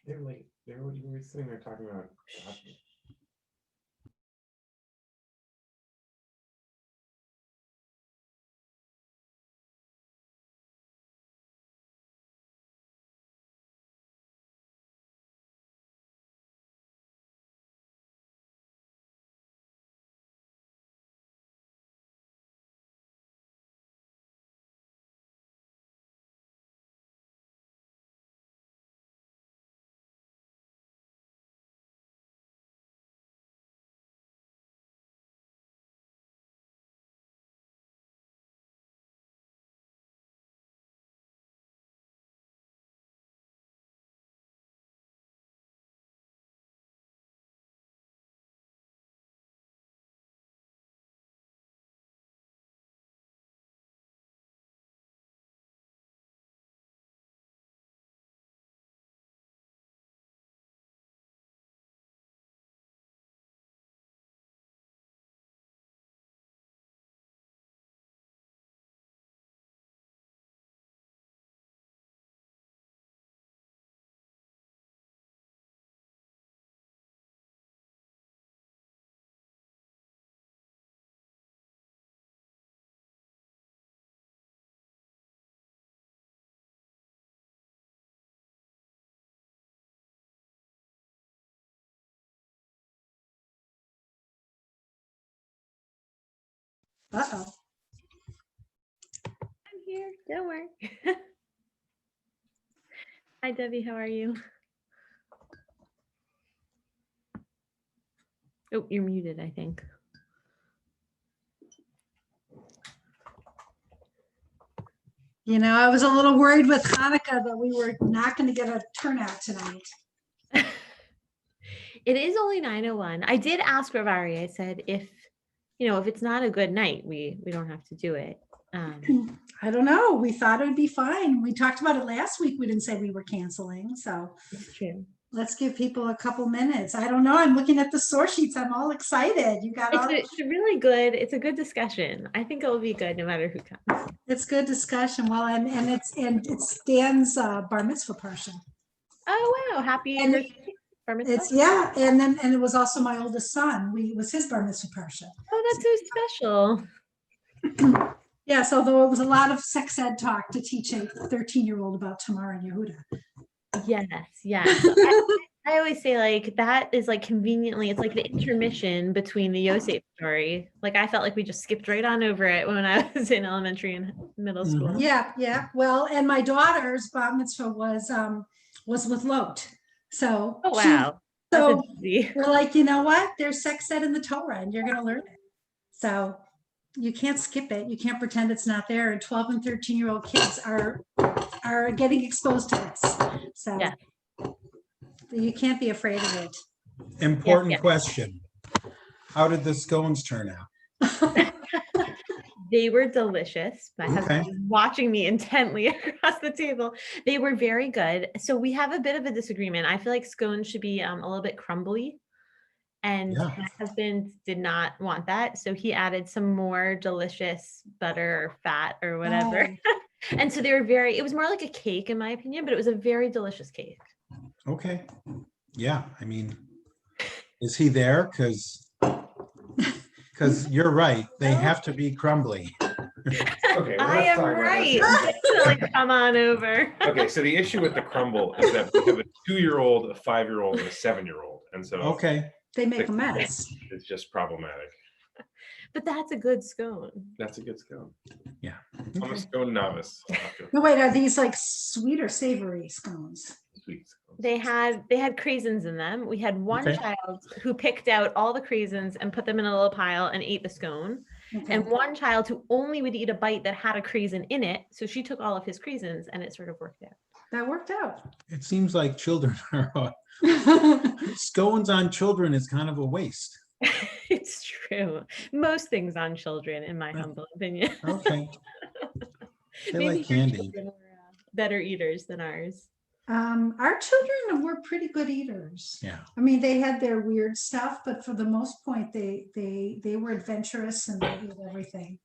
They're late. You were sitting there talking about. God. Uh-oh. I'm here. Don't worry. Hi, Debbie. How are you? Oh, you're muted, I think. You know, I was a little worried with Hanukkah that we were not going to get a turnout tonight. It is only 9:01. I did ask Ravari. I said, if it's not a good night, we don't have to do it. I don't know. We thought it would be fine. We talked about it last week. We didn't say we were canceling. So It's true. let's give people a couple minutes. I don't know. I'm looking at the source sheets. I'm all excited. You got all. It's a really good. It's a good discussion. I think it will be good no matter who comes. It's good discussion. Well, and it's Dan's bar mitzvah Parsha. Oh wow! Happy And birthday, bar mitzvah. It's and it was also my oldest son. It was his bar mitzvah Parsha. Oh, that's so special. Yes, although it was a lot of sex ed talk to teach a 13-year-old about Tamar and Yehuda. Yes. I always say like that is like conveniently, it's like the intermission between the Yosef story. Like I felt like we just skipped right on over it when I was in elementary and middle school. Yeah. Well, and my daughter's bar mitzvah was with Lot. So oh wow. So we're like, you know what? There's sex ed in the Torah and you're gonna learn it. So you can't skip it. You can't pretend it's not there. And 12 and 13-year-old kids are getting exposed to this. So you can't be afraid of it. Important question. How did the scones turn out? They were delicious. My husband was watching me intently across the table. They were very good. So we have a bit of a disagreement. I feel like scones should be a little bit crumbly. And my husband did not want that. So he added some more delicious butter or fat or whatever. And so it was more like a cake in my opinion, but it was a very delicious cake. Okay. Yeah. I mean, is he there? Because you're right. They have to be crumbly. Okay, I am right. Definitely come on over. Okay, so the issue with the crumble is that we have a 2-year-old, a 5-year-old, and a 7-year-old. And so they make a mess. It's just problematic. But that's a good scone. That's a good scone. Yeah. I'm a scone novice. No, wait, are these like sweet or savory scones? Sweet scones. They had craisins in them. We had one child who picked out all the craisins and put them in a little pile and ate the scone. And one child who only would eat a bite that had a craisin in it. So she took all of his craisins and it sort of worked out. That worked out. It seems like children are scones on children is kind of a waste. It's true. Most things on children, in my humble opinion. Okay. They Maybe like candy. Children were better eaters than ours. Our children were pretty good eaters. Yeah. I mean, they had their weird stuff, but for the most part, they were adventurous and they ate everything.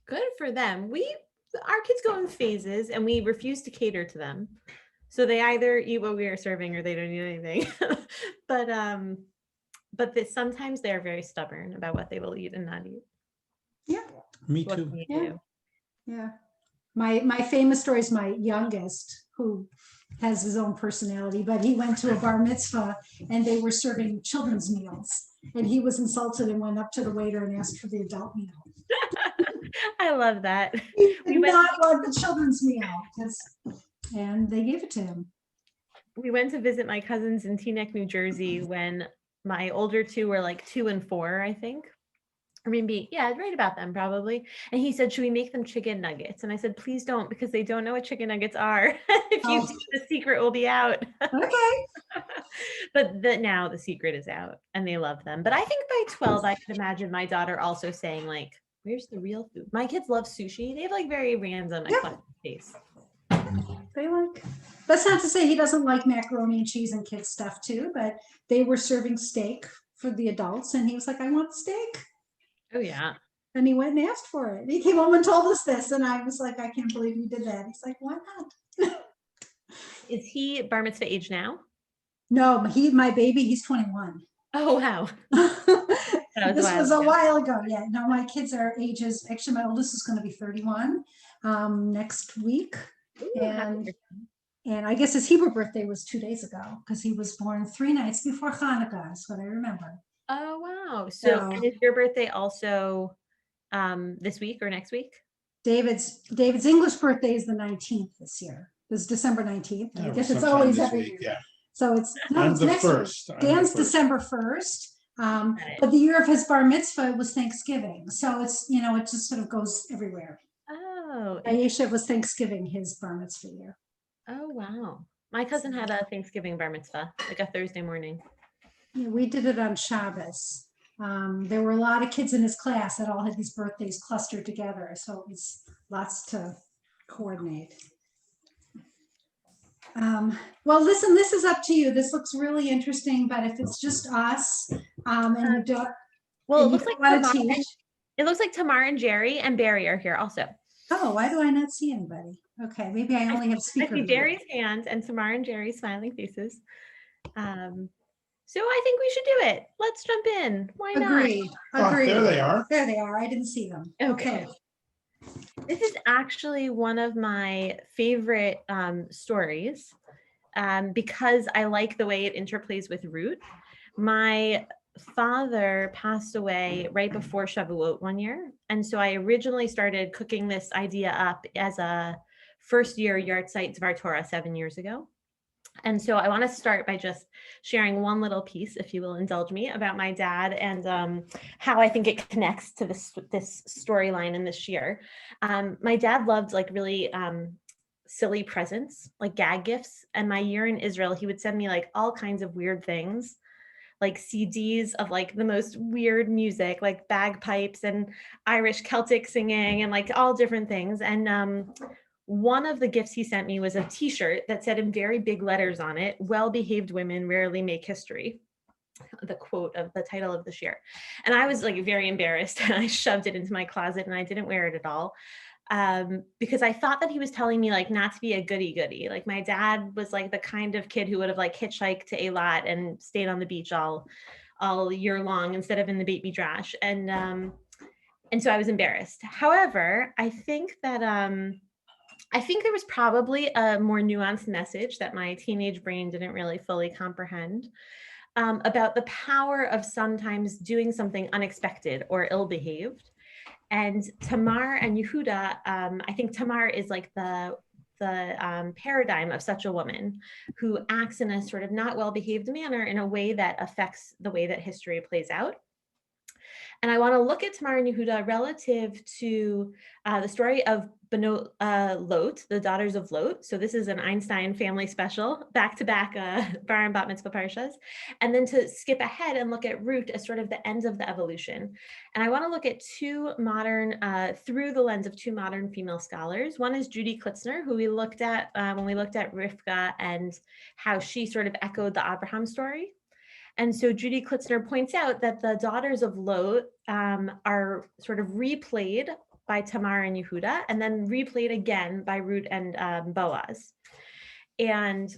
Good for them. Our kids go in phases and we refuse to cater to them. So they either eat what we are serving or they don't eat anything. But sometimes they're very stubborn about what they will eat and not eat. Yeah. Me What too. can you Yeah. do? Yeah. My famous story is my youngest, who has his own personality, but he went to a bar mitzvah and they were serving children's meals. And he was insulted and went up to the waiter and asked for the adult meal. I love that. He We did went, not want the children's meal. And they gave it to him. we went to visit my cousins in Teaneck, New Jersey when my older two were like 2 and 4, I think. Or maybe, yeah, right about them probably. And he said, should we make them chicken nuggets? And I said, please don't, because they don't know what chicken nuggets are. If you Oh. do, the secret will be out. Okay. But now the secret is out and they love them. But I think by 12, I could imagine my daughter also saying like, where's the real food? My kids love sushi. They have like very random eclectic tastes. They like, that's not to say he doesn't like macaroni and cheese and kids stuff too, but they were serving steak for the adults and he was like, I want steak. Oh yeah. And he went and asked for it. He came home and told us this. And I was like, I can't believe you did that. He's like, why not? Is he bar mitzvah age now? No, my baby, he's 21. Oh, wow. This was a while ago. Yeah, no, my kids are ages, actually my oldest is going to be 31 next week. Ooh, And I guess his Hebrew birthday was 2 days ago because he was born 3 nights before Hanukkah, is what I remember. Oh, wow. So is your birthday also this week or next week? David's English birthday is the 19th this year. It's December 19th. I guess it's always every year. Yeah. So it's I'm the next week. first. Dan's December 1st. But the year of his bar mitzvah was Thanksgiving. So it's, it just sort of goes everywhere. Oh, Vayeshev was Thanksgiving, his bar mitzvah year. oh, wow. My cousin had a Thanksgiving bar mitzvah, like a Thursday morning. Yeah, we did it on Shabbos. There were a lot of kids in his class that all had these birthdays clustered together. So it was lots to coordinate. Well, listen, this is up to you. This looks really interesting, but if it's just us and you don't, well, it looks like Tamar and Jerry and Barry are here also. Oh, why do I not see anybody? Okay, maybe I only have speaker. I see Barry's hand and Tamar and Jerry's smiling faces. So I think we should do it. Let's jump in. Why not? Agreed. Oh, there they are. There they are. I didn't see them. Okay. This is actually one of my favorite stories because I like the way it interplays with Ruth. My father passed away right before Shavuot one year. And so I originally started cooking this idea up as a first year Yartzeit Dvar Torah 7 years ago. And so I want to start by just sharing one little piece, if you will indulge me, about my dad and how I think it connects to this storyline in this shiur. My dad loved like really silly presents, like gag gifts. And my year in Israel, he would send me like all kinds of weird things, like CDs of like the most weird music, like bagpipes and Irish Celtic singing and like all different things. And one of the gifts he sent me was a t-shirt that said in very big letters on it, "Well-behaved women rarely make history." The quote of the title of the shiur. And I was like very embarrassed and I shoved it into my closet and I didn't wear it at all. Because I thought that he was telling me like not to be a goody-goody. Like my dad was like the kind of kid who would have like hitchhiked to Eilat and stayed on the beach all year long instead of in the Beit Midrash. And so I was embarrassed. However, I think there was probably a more nuanced message that my teenage brain didn't really fully comprehend about the power of sometimes doing something unexpected or ill-behaved. And Tamar and Yehuda, I think Tamar is like the paradigm of such a woman who acts in a sort of not well-behaved manner in a way that affects the way that history plays out. And I want to look at Tamar and Yehuda relative to the story of Lot, the daughters of Lot. So this is an Einstein family special, back-to-back bar and bat mitzvah parshas. And then to skip ahead and look at Ruth as sort of the end of the evolution. And I want to look at through the lens of two modern female scholars. One is Judy Klitzner, who we looked at when we looked at Rivka and how she sort of echoed the Abraham story. And so Judy Klitzner points out that the daughters of Lot are sort of replayed by Tamar and Yehuda, and then replayed again by Ruth and Boaz. And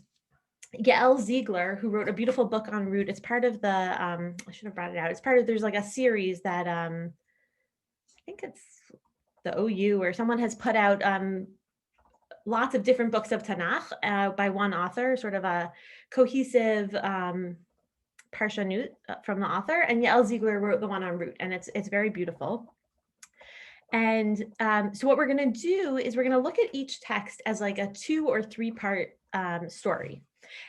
Yael Ziegler, who wrote a beautiful book on Root, it's part of the, I should have brought it out. It's part of, there's like a series that I think it's the OU or someone has put out lots of different books of Tanakh by one author, sort of a cohesive Parsha from the author. And Yael Ziegler wrote the one on Root, and it's very beautiful. And so what we're going to do is we're going to look at each text as like a 2 or 3 part story.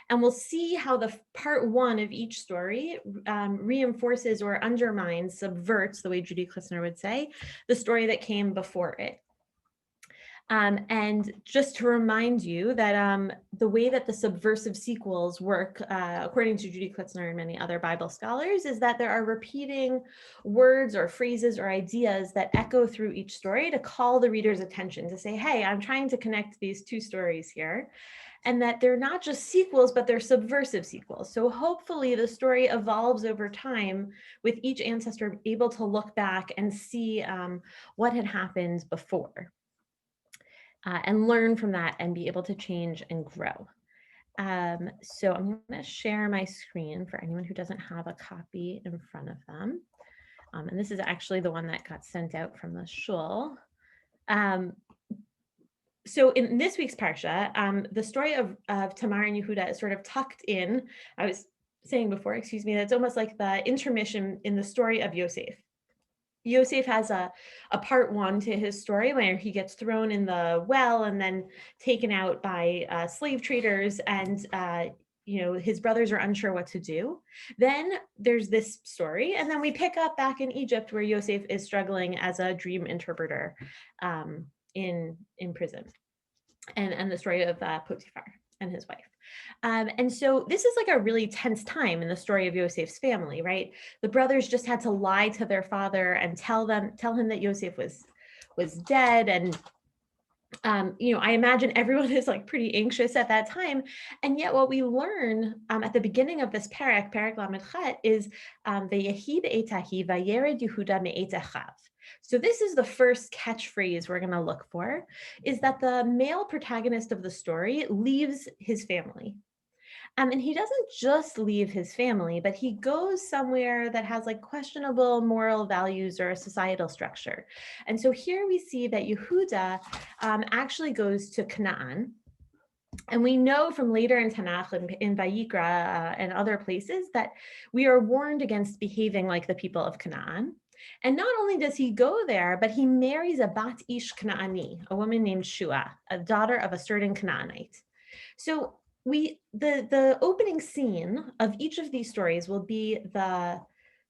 And we'll see how the part 1 of each story reinforces or undermines, subverts, the way Judy Klissner would say, the story that came before it. And just to remind you that the way that the subversive sequels work, according to Judy Klissner and many other Bible scholars, is that there are repeating words or phrases or ideas that echo through each story to call the reader's attention, to say, hey, I'm trying to connect these 2 stories here. And that they're not just sequels, but they're subversive sequels. So hopefully the story evolves over time with each ancestor able to look back and see what had happened before. And learn from that and be able to change and grow. So I'm going to share my screen for anyone who doesn't have a copy in front of them. And this is actually the one that got sent out from the shul. So in this week's Parsha, the story of Tamar and Yehuda is sort of tucked in. I was saying before, excuse me, that's almost like the intermission in the story of Yosef. Yosef has a part 1 to his story where he gets thrown in the well and then taken out by slave traders, and his brothers are unsure what to do. Then there's this story, and then we pick up back in Egypt where Yosef is struggling as a dream interpreter in prison, and the story of Potiphar and his wife. And so this is like a really tense time in the story of Yosef's family, right? The brothers just had to lie to their father and tell him that Yosef was dead. And I imagine everyone is like pretty anxious at that time. And yet what we learn at the beginning of this parak Lamed Chet, is Vayehid etahi vayered Yehuda me'et achav. So this is the first catchphrase we're going to look for, is that the male protagonist of the story leaves his family. And he doesn't just leave his family, but he goes somewhere that has like questionable moral values or a societal structure. And so here we see that Yehuda actually goes to Canaan. And we know from later in Tanakh and in Vayikra and other places that we are warned against behaving like the people of Canaan. And not only does he go there, but he marries a bat ish Kanaani, a woman named Shua, a daughter of a certain Canaanite. So the opening scene of each of these stories will be the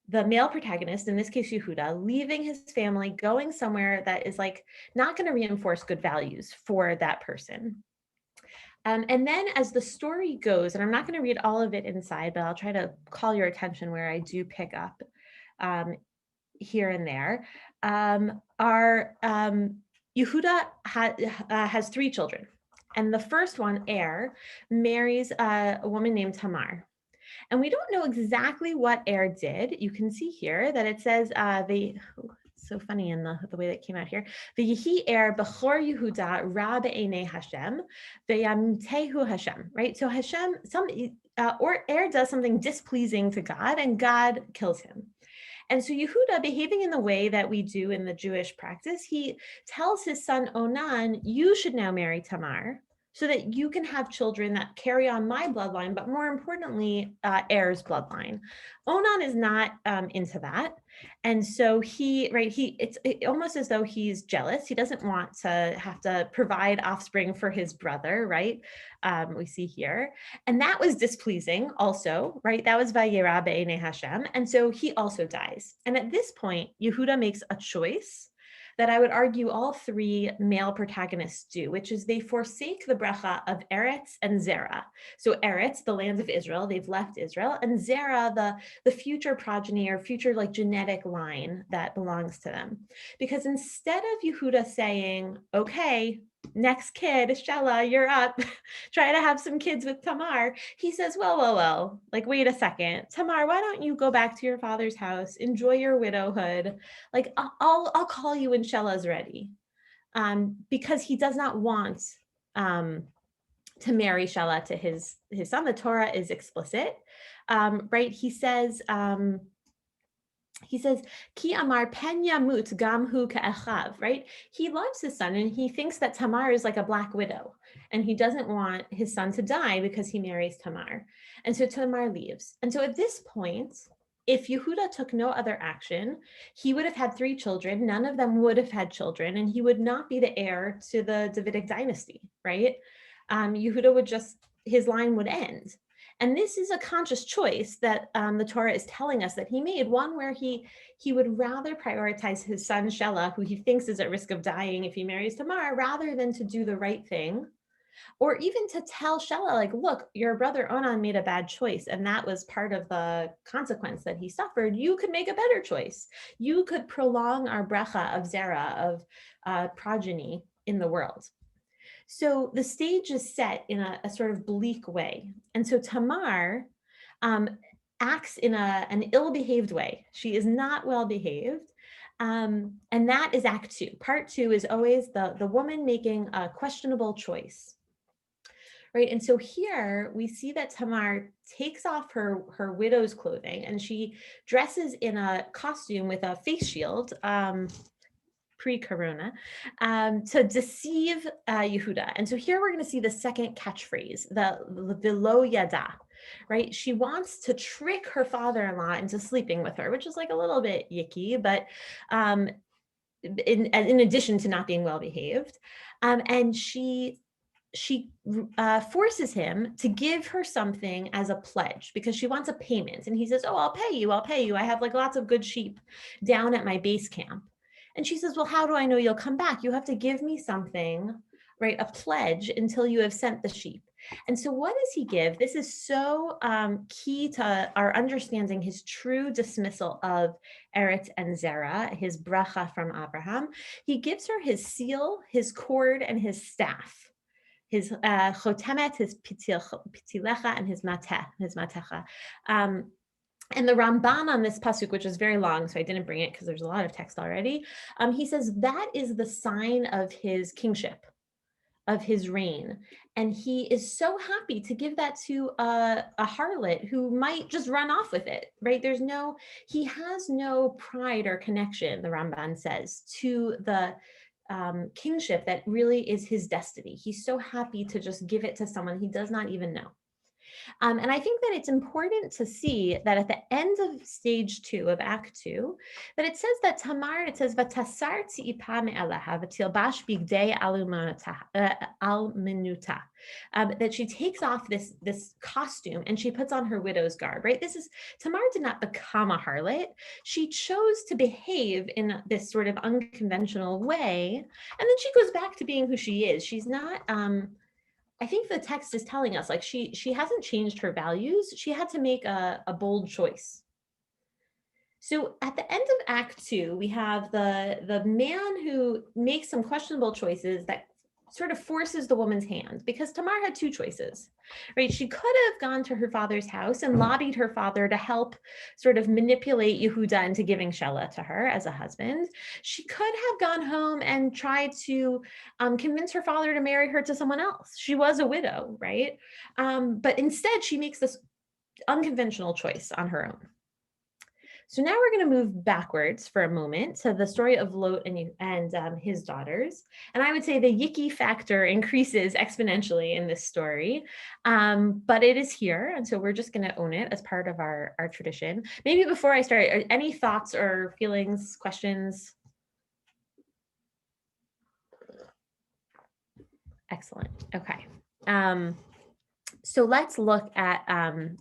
male protagonist, in this case Yehuda, leaving his family, going somewhere that is like not going to reinforce good values for that person. And then as the story goes, and I'm not going to read all of it inside, but I'll try to call your attention where I do pick up here and there. Yehuda has 3 children. And the first one, marries a woman named Tamar. And we don't know exactly what did. You can see here that it says, so funny in the way that came out here. V'yihi b'chor Yehuda ra be'enei Hashem, v'yamtehu Hashem, right? So Hashem, or does something displeasing to God, and God kills him. And so Yehuda, behaving in the way that we do in the Jewish practice, he tells his son Onan, you should now marry Tamar so that you can have children that carry on my bloodline, but more importantly, Er's bloodline. Onan is not into that. And so it's almost as though he's jealous. He doesn't want to have to provide offspring for his brother, right? We see here. And that was displeasing also, right? That was Vayera be'enei Hashem. And so he also dies. And at this point, Yehuda makes a choice that I would argue all 3 male protagonists do, which is they forsake the bracha of Eretz and Zerah. So Eretz, the land of Israel, they've left Israel, and Zerah, the future progeny or future like genetic line that belongs to them. Because instead of Yehuda saying, okay, next kid, Shelah, you're up, try to have some kids with Tamar, he says, well, like, wait a second, Tamar, why don't you go back to your father's house, enjoy your widowhood, like, I'll call you when Shelah's ready, because he does not want to marry Shelah to his son. The Torah is explicit, right? He says, Ki amar pen yamut gam hu ka'echav, right? He loves his son and he thinks that Tamar is like a black widow and he doesn't want his son to die because he marries Tamar. And so Tamar leaves. And so at this point, if Yehuda took no other action, he would have had 3 children. None of them would have had children and he would not be the heir to the Davidic dynasty, right? Yehuda would just, his line would end. And this is a conscious choice that the Torah is telling us that he made, one where he would rather prioritize his son Shelah, who he thinks is at risk of dying if he marries Tamar, rather than to do the right thing, or even to tell Shelah, like, look, your brother Onan made a bad choice, and that was part of the consequence that he suffered. You could make a better choice. You could prolong our bracha of zera, of progeny in the world. So the stage is set in a sort of bleak way. And so Tamar acts in an ill-behaved way. She is not well-behaved. And that is Act 2. Part 2 is always the woman making a questionable choice. Right. And so here we see that Tamar takes off her widow's clothing and she dresses in a costume with a face shield, pre-corona, to deceive Yehuda. And so here we're going to see the second catchphrase, the lo yada, right? She wants to trick her father-in-law into sleeping with her, which is like a little bit yicky, but in addition to not being well-behaved. And she forces him to give her something as a pledge because she wants a payment. And he says, oh, I'll pay you. I have like lots of good sheep down at my base camp. And she says, well, how do I know you'll come back? You have to give me something, right? A pledge until you have sent the sheep. And so what does he give? This is so key to our understanding his true dismissal of Eretz and Zerah, his bracha from Abraham. He gives her his seal, his cord, and his staff. His chotemet, his pitilecha, and his matecha. And the Ramban on this pasuk, which is very long, so I didn't bring it because there's a lot of text already. He says that is the sign of his kingship, of his reign. And he is so happy to give that to a harlot who might just run off with it, right? He has no pride or connection, the Ramban says, to the kingship that really is his destiny. He's so happy to just give it to someone he does not even know. And I think that it's important to see that at the end of stage 2 of Act 2, that it says that Tamar, it says, "Vatasar tzi'ipa me'alaha v'tilbash bigdei almenuta," that she takes off this costume and she puts on her widow's garb, right? Tamar did not become a harlot. She chose to behave in this sort of unconventional way. And then she goes back to being who she is. She's not, I think the text is telling us, like, she hasn't changed her values. She had to make a bold choice. So at the end of Act 2, we have the man who makes some questionable choices that sort of forces the woman's hand, because Tamar had 2 choices, right? She could have gone to her father's house and lobbied her father to help sort of manipulate Yehuda into giving Shelah to her as a husband. She could have gone home and tried to convince her father to marry her to someone else. She was a widow, right? But instead, she makes this unconventional choice on her own. So now we're going to move backwards for a moment to the story of Lot and his daughters. And I would say the yicky factor increases exponentially in this story, but it is here. And so we're just going to own it as part of our tradition. Maybe before I start, any thoughts or feelings, questions? Excellent. Okay. So let's look at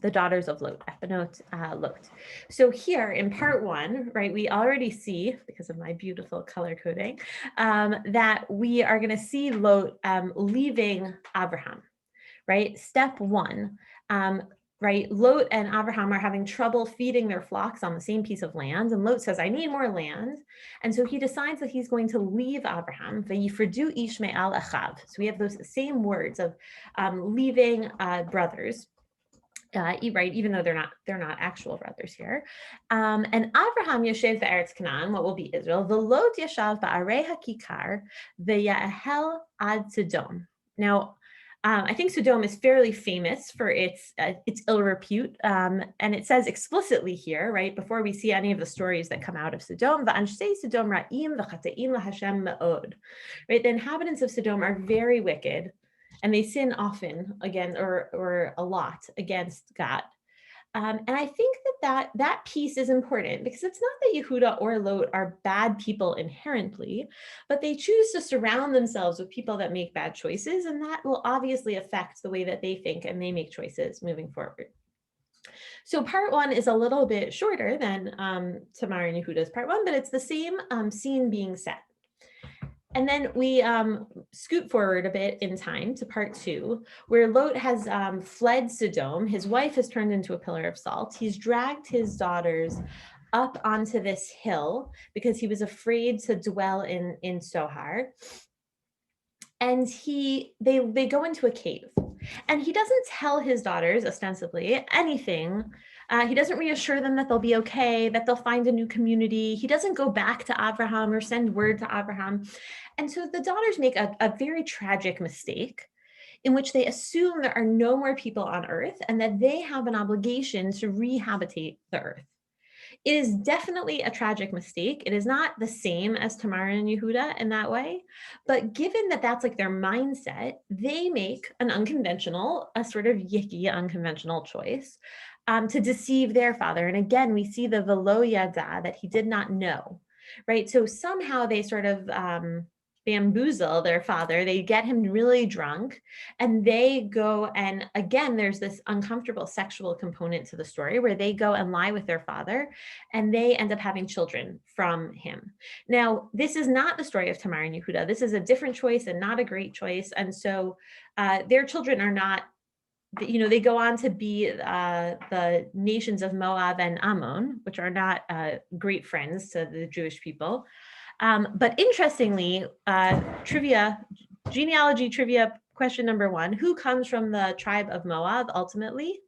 the daughters of Lot, Lot. So here in part 1, right, we already see, because of my beautiful color coding, that we are going to see Lot leaving Abraham, right? Step 1, right? Lot and Abraham are having trouble feeding their flocks on the same piece of land. And Lot says, I need more land. And so he decides that he's going to leave Abraham. Vayifredu Ishmael achav. So we have those same words of leaving brothers. Right, even though they're not actual brothers here. And Abraham Yoshev Eretz Canaan, what will be Israel, the Lot Yashav Ba'arei HaKikar, the Ya'ahel Ad Sodom. Now, I think Sodom is fairly famous for its ill repute, and it says explicitly here, right, before we see any of the stories that come out of Sodom, "V'anshtei Sodom ra'im v'chate'im laHashem me'od," right? The inhabitants of Sodom are very wicked, and they sin often again, or a lot against God. And I think that piece is important, because it's not that Yehuda or Lot are bad people inherently, but they choose to surround themselves with people that make bad choices, and that will obviously affect the way that they think and they make choices moving forward. So part 1 is a little bit shorter than Tamar and Yehuda's part 1, but it's the same scene being set. And then we scoot forward a bit in time to part 2, where Lot has fled Sodom. His wife has turned into a pillar of salt. He's dragged his daughters up onto this hill because he was afraid to dwell in Sohar. And they go into a cave. And he doesn't tell his daughters, ostensibly, anything. He doesn't reassure them that they'll be okay, that they'll find a new community. He doesn't go back to Abraham or send word to Abraham. And so the daughters make a very tragic mistake in which they assume there are no more people on earth and that they have an obligation to rehabitate the earth. It is definitely a tragic mistake. It is not the same as Tamar and Yehuda in that way, but given that that's like their mindset, they make an unconventional, a sort of yicky unconventional choice to deceive their father. And again, we see the velo yada, that he did not know, right? So somehow they sort of bamboozle their father. They get him really drunk, and they go, and again, there's this uncomfortable sexual component to the story where they go and lie with their father, and they end up having children from him. Now, this is not the story of Tamar and Yehuda. This is a different choice and not a great choice. And so their children are not, they go on to be the nations of Moab and Ammon, which are not great friends to the Jewish people. But interestingly, genealogy trivia question number 1, who comes from the tribe of Moab ultimately?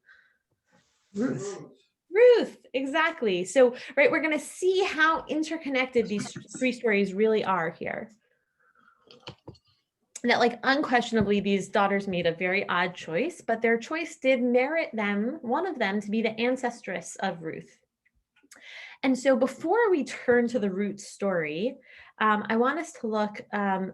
Ruth, exactly. So, right, we're going to see how interconnected these 3 stories really are here. That, like, unquestionably, these daughters made a very odd choice, but their choice did merit them, one of them, to be the ancestress of Ruth. And so before we turn to the root story, I want us to look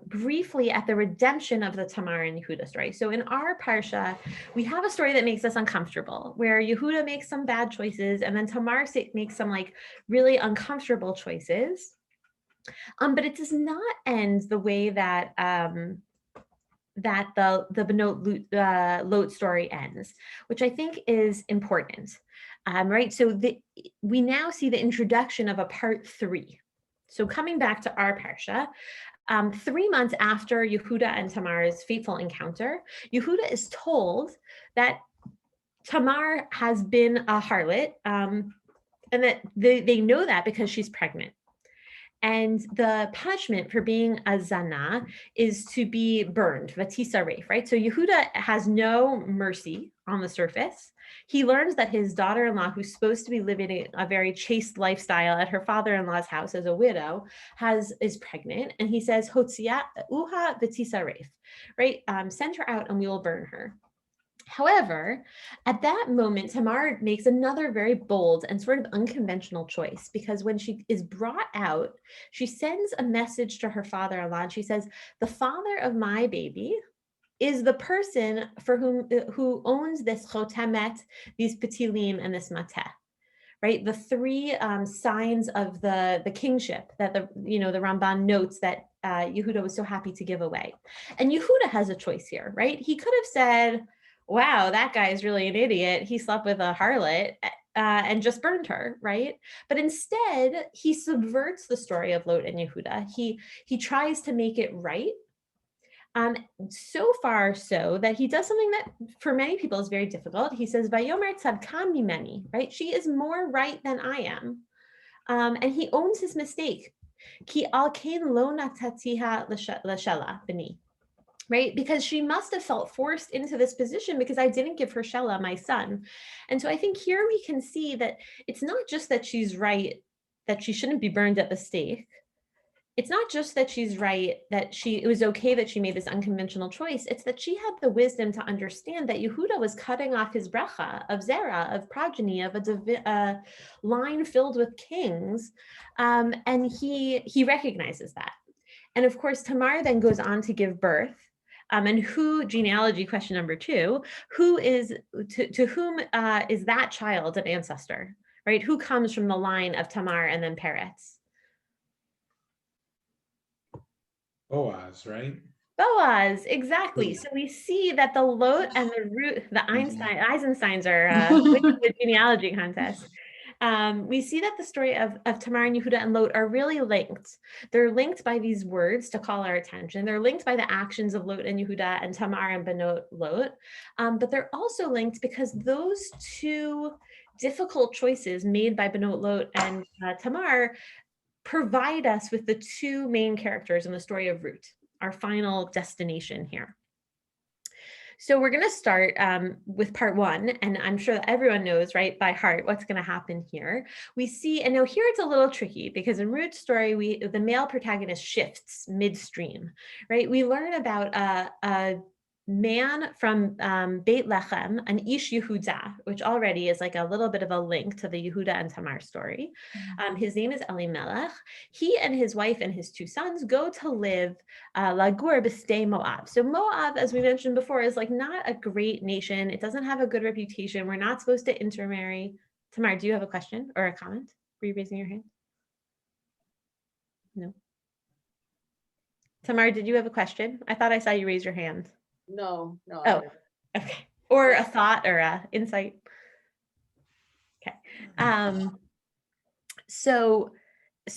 briefly at the redemption of the Tamar and Yehuda story. So in our Parsha, we have a story that makes us uncomfortable, where Yehuda makes some bad choices, and then Tamar makes some like really uncomfortable choices. But it does not end the way that the Benot Lot story ends, which I think is important. Right, so we now see the introduction of a part 3. So coming back to our Parsha, 3 months after Yehuda and Tamar's fateful encounter, Yehuda is told that Tamar has been a harlot, and that they know that because she's pregnant. And the punishment for being a zana is to be burned, vatisaref, right? So Yehuda has no mercy on the surface. He learns that his daughter-in-law, who's supposed to be living a very chaste lifestyle at her father-in-law's house as a widow, is pregnant. And he says, Hotzia uha vatisaref, right? Send her out and we will burn her. However, at that moment, Tamar makes another very bold and sort of unconventional choice, because when she is brought out, she sends a message to her father-in-law, and she says, the father of my baby is the person who owns this chotemet, these petilim, and this mateh. Right, the 3 signs of the kingship that the Ramban notes that Yehuda was so happy to give away. And Yehuda has a choice here, right? He could have said, wow, that guy is really an idiot. He slept with a harlot and just burned her, right? But instead, he subverts the story of Lot and Yehuda. He tries to make it right. So far so that he does something that for many people is very difficult. He says, Vayomer tzadka mimeni, right? She is more right than I am. And he owns his mistake. Ki al kain lo natatiha l'shela b'ni. Right? Because she must have felt forced into this position because I didn't give her Shela, my son. And so I think here we can see that it's not just that she's right, that she shouldn't be burned at the stake. it's not just that she's right, that it was okay that she made this unconventional choice. It's that she had the wisdom to understand that Yehuda was cutting off his bracha of zera, of progeny, of a line filled with kings. And he recognizes that. And of course, Tamar then goes on to give birth. And genealogy question number 2, to whom is that child an ancestor, right? Who comes from the line of Tamar and then Peretz? Boaz, right? Boaz, exactly. So we see that the Lot and the root, the Eisensteins are winning the genealogy contest. We see that the story of Tamar and Yehuda and Lot are really linked. They're linked by these words to call our attention. They're linked by the actions of Lot and Yehuda and Tamar and Benot Lot. But they're also linked because those two difficult choices made by Benot Lot and Tamar provide us with the two main characters in the story of Ruth, our final destination here. So we're going to start with part 1, and I'm sure that everyone knows, right, by heart, what's going to happen here. We see, and now here it's a little tricky because in Ruth's story, the male protagonist shifts midstream, right? We learn about a man from Beit Lechem, an Ish Yehuda, which already is like a little bit of a link to the Yehuda and Tamar story. His name is Elimelech. He and his wife and his 2 sons go to live Lagur b'Sdei Moab. So Moab, as we mentioned before, is like not a great nation. It doesn't have a good reputation. We're not supposed to intermarry. Tamar, do you have a question or a comment? Were you raising your hand? No. Tamar, did you have a question? I thought I saw you raise your hand. No. Oh, okay. Or a thought or a insight. Okay. So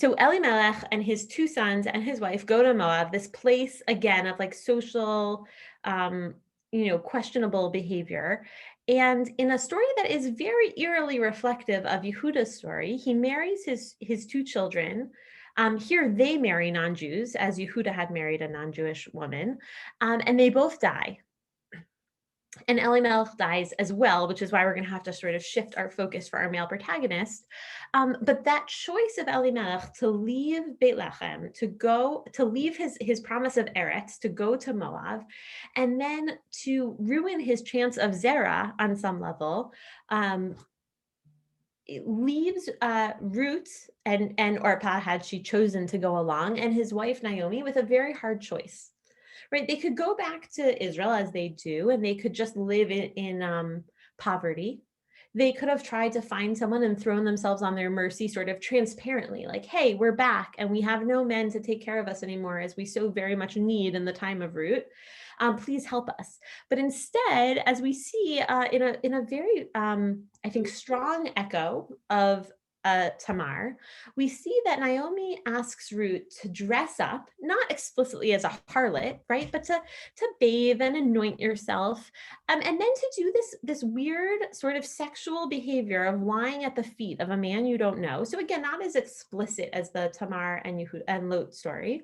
Elimelech and his 2 sons and his wife go to Moab, this place again of like social, questionable behavior. And in a story that is very eerily reflective of Yehuda's story, he marries his 2 children. Here they marry non-Jews, as Yehuda had married a non-Jewish woman, and they both die. And Elimelech dies as well, which is why we're going to have to sort of shift our focus for our male protagonist. But that choice of Elimelech to leave Beit Lechem, to leave his promise of Eretz, to go to Moab, and then to ruin his chance of Zerah on some level, it leaves Ruth and Orpah, had she chosen to go along, and his wife Naomi with a very hard choice. Right, they could go back to Israel as they do, and they could just live in poverty. They could have tried to find someone and thrown themselves on their mercy sort of transparently, like, hey, we're back and we have no men to take care of us anymore, as we so very much need in the time of Ruth. Please help us. But instead, as we see in a very, I think, strong echo of Tamar, we see that Naomi asks Ruth to dress up, not explicitly as a harlot, right, but to bathe and anoint yourself, and then to do this weird sort of sexual behavior of lying at the feet of a man you don't know. So again, not as explicit as the Tamar and Yehuda and Lot story.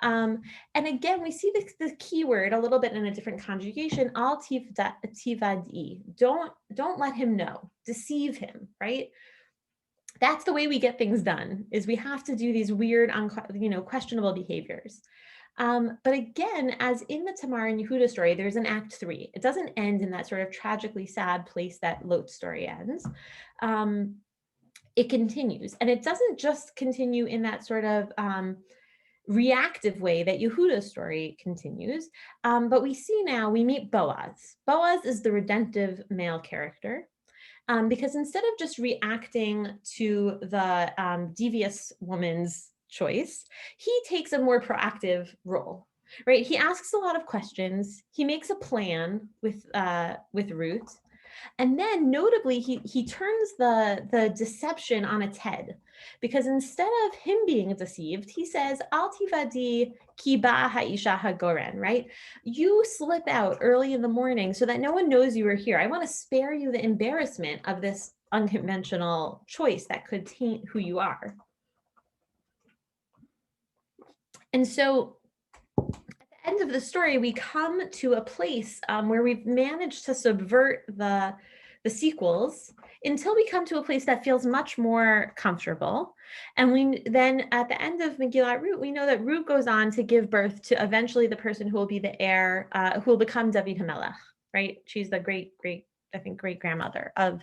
And again, we see the key word a little bit in a different conjugation, al tivadi. Don't let him know, deceive him, right? That's the way we get things done, is we have to do these weird, questionable behaviors. But again, as in the Tamar and Yehuda story, there's an act 3. It doesn't end in that sort of tragically sad place that Lot's story ends. It continues, and it doesn't just continue in that sort of reactive way that Yehuda's story continues, but we meet Boaz. Boaz is the redemptive male character. Because instead of just reacting to the devious woman's choice, he takes a more proactive role, right? He asks a lot of questions. He makes a plan with Ruth. And then notably, he turns the deception on its head, because instead of him being deceived, he says, Al tivadi ki ba ha'isha hagoren, right? You slip out early in the morning so that no one knows you were here. I want to spare you the embarrassment of this unconventional choice that could taint who you are. And so end of the story, we come to a place where we've managed to subvert the the sequels, until we come to a place that feels much more comfortable. And we then at the end of Megillat Ruth, we know that Ruth goes on to give birth to eventually the person who will be the heir, who will become David HaMelech, right? She's the great grandmother of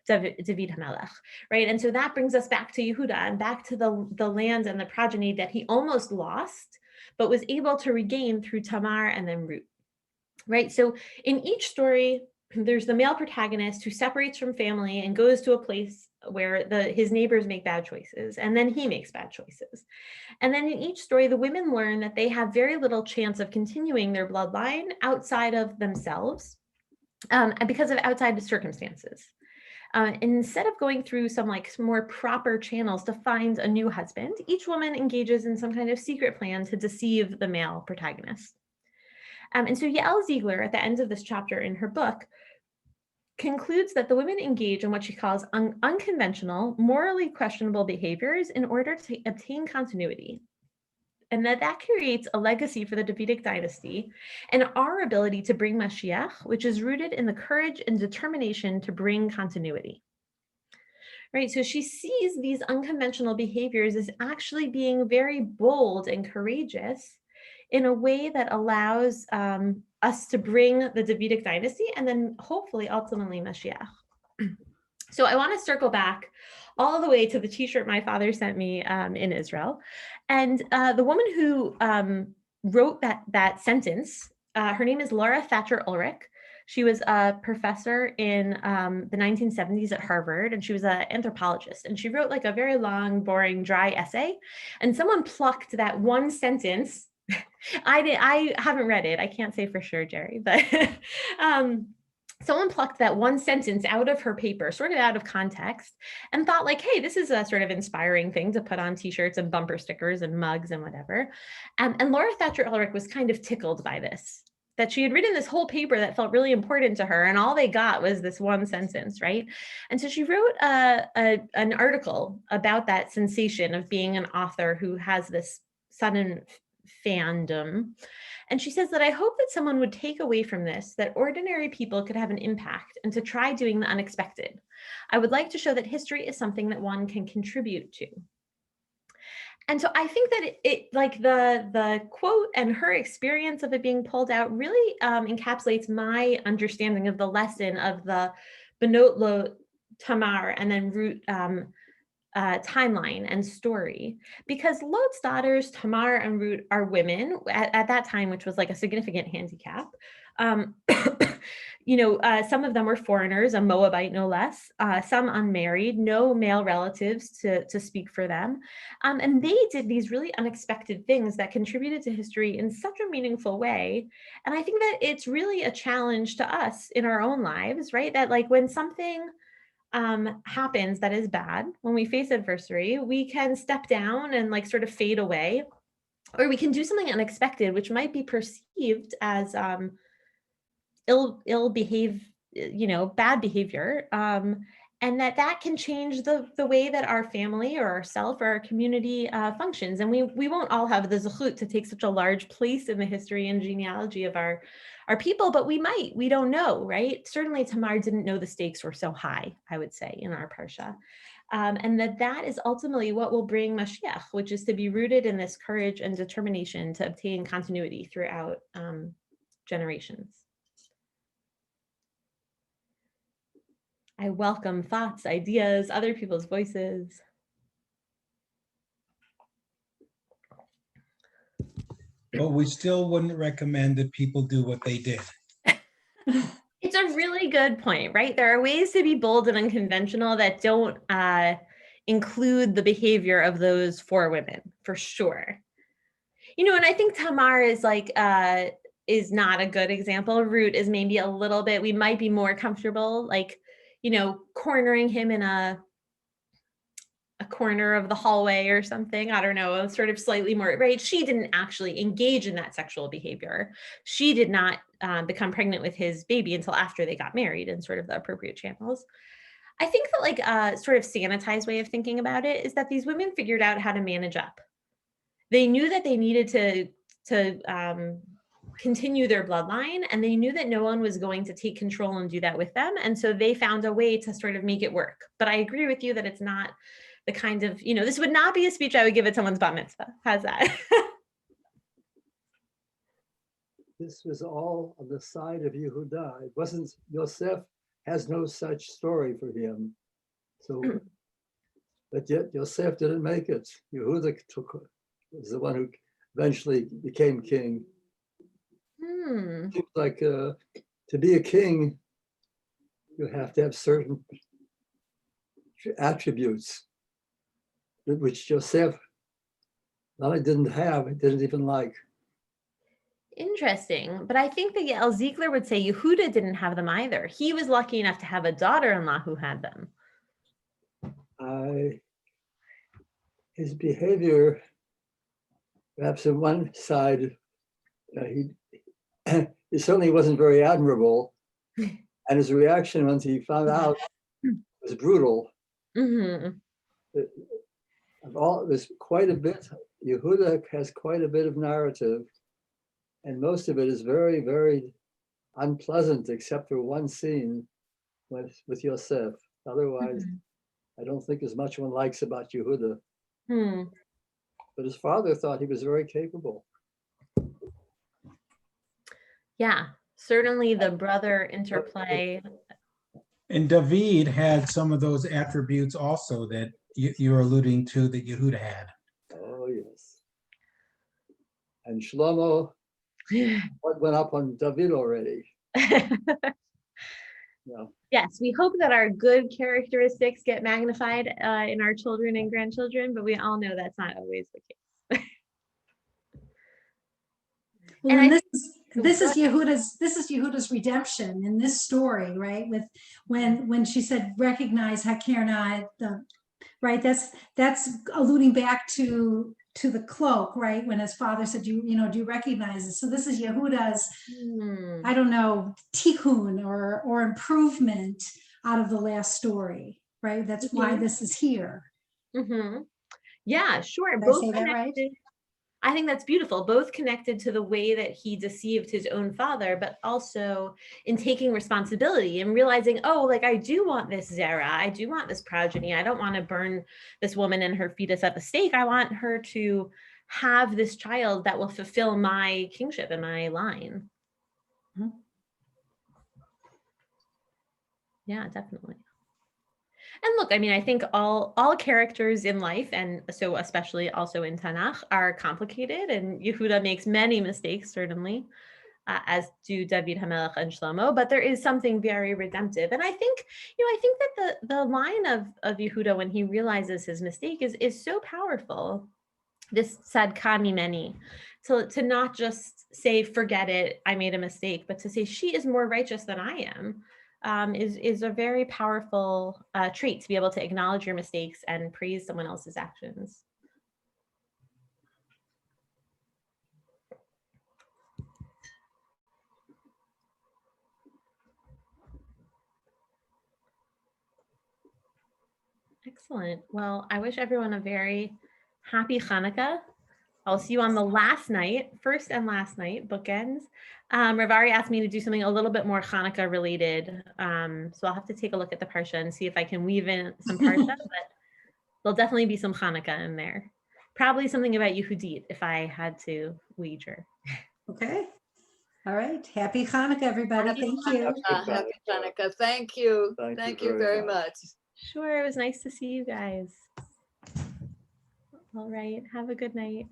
David HaMelech, right? And so that brings us back to Yehuda and back to the land and the progeny that he almost lost, but was able to regain through Tamar and then Ruth, right? So in each story, there's the male protagonist who separates from family and goes to a place where his neighbors make bad choices, and then he makes bad choices. And then in each story, the women learn that they have very little chance of continuing their bloodline outside of themselves, and because of outside circumstances. Instead of going through some more proper channels to find a new husband, each woman engages in some kind of secret plan to deceive the male protagonist. And so Yael Ziegler, at the end of this chapter in her book, concludes that the women engage in what she calls unconventional, morally questionable behaviors in order to obtain continuity. And that creates a legacy for the Davidic dynasty and our ability to bring Mashiach, which is rooted in the courage and determination to bring continuity. Right, so she sees these unconventional behaviors as actually being very bold and courageous in a way that allows us to bring the Davidic dynasty and then hopefully ultimately Mashiach. So I want to circle back all the way to the t-shirt my father sent me in Israel. And the woman who wrote that sentence, her name is Laura Thatcher Ulrich. She was a professor in the 1970s at Harvard, and she was an anthropologist. And she wrote a very long, boring, dry essay. And someone plucked that one sentence. I haven't read it. I can't say for sure, Jerry, but someone plucked that one sentence out of her paper, sort of out of context, and thought hey, this is a sort of inspiring thing to put on t-shirts and bumper stickers and mugs and whatever. And Laura Thatcher Ulrich was kind of tickled by this, that she had written this whole paper that felt really important to her, and all they got was this one sentence, right? And so she wrote an article about that sensation of being an author who has this sudden fandom. And she says that I hope that someone would take away from this that ordinary people could have an impact and to try doing the unexpected. I would like to show that history is something that one can contribute to. And so I think that the quote and her experience of it being pulled out really encapsulates my understanding of the lesson of the Benot Lo Tamar and then Ruth timeline and story, because Lot's daughters, Tamar and Ruth, are women at that time, which was a significant handicap. Some of them were foreigners, a Moabite no less, some unmarried, no male relatives to speak for them. And they did these really unexpected things that contributed to history in such a meaningful way. And I think that it's really a challenge to us in our own lives, right? That when something happens that is bad, when we face adversity, we can step down and sort of fade away, or we can do something unexpected, which might be perceived as bad behavior, and that can change the way that our family or ourself or our community functions. And we won't all have the zechut to take such a large place in the history and genealogy of our people, but we don't know, right? Certainly Tamar didn't know the stakes were so high, I would say, in our Parsha. And that is ultimately what will bring Mashiach, which is to be rooted in this courage and determination to obtain continuity throughout generations. I welcome thoughts, ideas, other people's voices. But we still wouldn't recommend that people do what they did. It's a really good point, right? There are ways to be bold and unconventional that don't include the behavior of those four women, for sure. And I think Tamar is not a good example. Ruth is maybe a little bit, we might be more comfortable, cornering him in a corner of the hallway or something. I don't know, sort of slightly more, right? She didn't actually engage in that sexual behavior. She did not become pregnant with his baby until after they got married in sort of the appropriate channels. I think that sort of sanitized way of thinking about it is that these women figured out how to manage up. They knew that they needed to continue their bloodline, and they knew that no one was going to take control and do that with them. And so they found a way to sort of make it work. But I agree with you that it's not the kind of, this would not be a speech I would give at someone's bat mitzvah. How's that? This was all on the side of Yehuda. It wasn't, Yosef has no such story for him. So, but yet Yosef didn't make it. Yehuda was the one who eventually became king. Seems like to be a king, you have to have certain attributes, which Joseph not only didn't have, he didn't even like. Interesting. But I think that Yael Ziegler would say Yehuda didn't have them either. He was lucky enough to have a daughter-in-law who had them. His behavior, perhaps on one side, he certainly wasn't very admirable. And his reaction once he found out was brutal. There's quite a bit, Yehuda has quite a bit of narrative, and most of it is very, very unpleasant, except for one scene with Yosef. Otherwise, I don't think as much one likes about Yehuda. But his father thought he was very capable. Yeah, certainly the brother interplay. And David had some of those attributes also that you're alluding to that Yehuda had. Oh, yes. And Shlomo, what went up on David already? Yeah. Yes, we hope that our good characteristics get magnified in our children and grandchildren, but we all know that's not always the case. Well, and this is Yehuda's redemption in this story, right? With when she said recognize Hakerna, right? That's alluding back to the cloak, right? When his father said, do you recognize it? So this is Yehuda's, I don't know, tikkun or improvement out of the last story, right? That's why this is here. Yeah, sure. Did I say that right? I think that's beautiful, both connected to the way that he deceived his own father, but also in taking responsibility and realizing, oh, like I do want this Zerah, I do want this progeny. I don't want to burn this woman and her fetus at the stake. I want her to have this child that will fulfill my kingship and my line. Yeah, definitely. And look, I mean, I think all characters in life, and so especially also in Tanakh, are complicated, and Yehuda makes many mistakes, certainly, as do David HaMelech and Shlomo, but there is something very redemptive. And I think that the line of Yehuda when he realizes his mistake is so powerful. This tzadka mimeni, to not just say, forget it, I made a mistake, but to say, she is more righteous than I am. Is a very powerful trait, to be able to acknowledge your mistakes and praise someone else's actions. Excellent. Well, I wish everyone a very happy Hanukkah. I'll see you on the last night, first and last night, bookends. Rav Ari asked me to do something a little bit more Hanukkah related. So I'll have to take a look at the Parsha and see if I can weave in some Parsha, but there'll definitely be some Hanukkah in there. Probably something about Yehudit if I had to wager. Okay. All right. Happy Hanukkah, everybody. Thank you. Happy Hanukkah. Thank you. Thank you very much. Sure. It was nice to see you guys. All right. Have a good night.